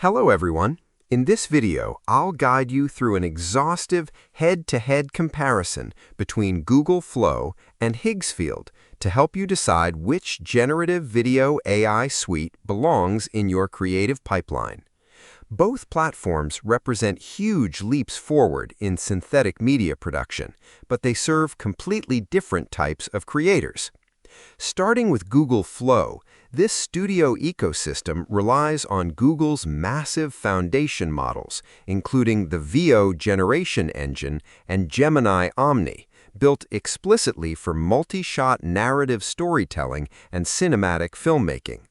Hello everyone. In this video, I'll guide you through an exhaustive head-to-head comparison between Google Flow and Higgsfield to help you decide which generative video AI suite belongs in your creative pipeline. Both platforms represent huge leaps forward in synthetic media production, but they serve completely different types of creators. Starting with Google Flow, this studio ecosystem relies on Google's massive foundation models, including the VO generation engine and Gemini Omni, built explicitly for multi-shot narrative storytelling and cinematic filmmaking.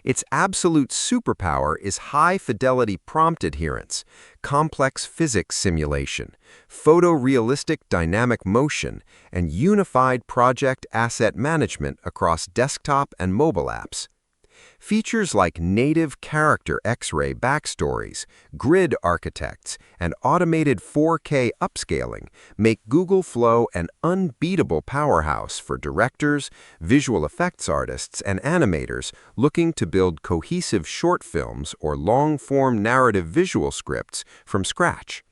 Its absolute superpower is high-fidelity prompt adherence, complex physics simulation, photorealistic dynamic motion, and unified project asset management across desktop and mobile apps. Features like native character X-ray backstories, grid architects, and automated 4K upscaling make Google Flow an unbeatable powerhouse for directors, visual effects artists, and animators looking to build cohesive short films or long-form narrative visual scripts from scratch.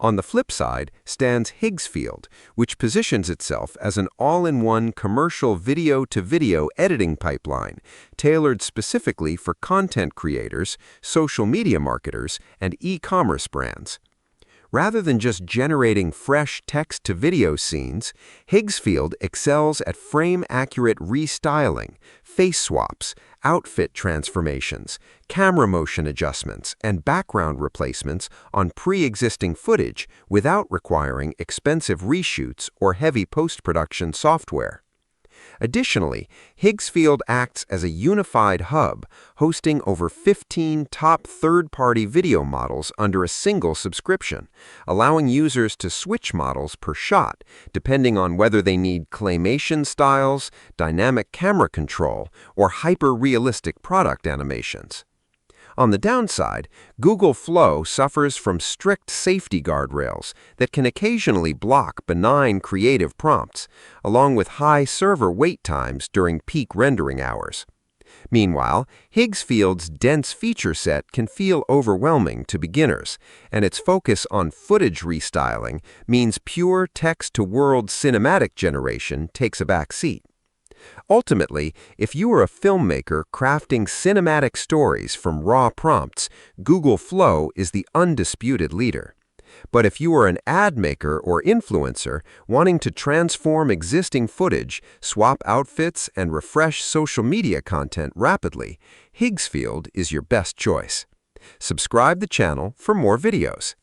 On the flip side stands Higgsfield, which positions itself as an all-in-one commercial video-to-video editing pipeline, tailored specifically for content creators, social media marketers, and e-commerce brands. Rather than just generating fresh text-to-video scenes, Higgsfield excels at frame-accurate restyling, face swaps, outfit transformations, camera motion adjustments, and background replacements on pre-existing footage without requiring expensive reshoots or heavy post-production software. Additionally, Higgsfield acts as a unified hub, hosting over 15 top third-party video models under a single subscription, allowing users to switch models per shot, depending on whether they need claymation styles, dynamic camera control, or hyper-realistic product animations. On the downside, Google Flow suffers from strict safety guardrails that can occasionally block benign creative prompts, along with high server wait times during peak rendering hours. Meanwhile, Higgsfield's dense feature set can feel overwhelming to beginners, and its focus on footage restyling means pure text-to-world cinematic generation takes a back seat. Ultimately, if you are a filmmaker crafting cinematic stories from raw prompts, Google Flow is the undisputed leader. But if you are an ad maker or influencer wanting to transform existing footage, swap outfits, and refresh social media content rapidly, Higgsfield is your best choice. Subscribe the channel for more videos.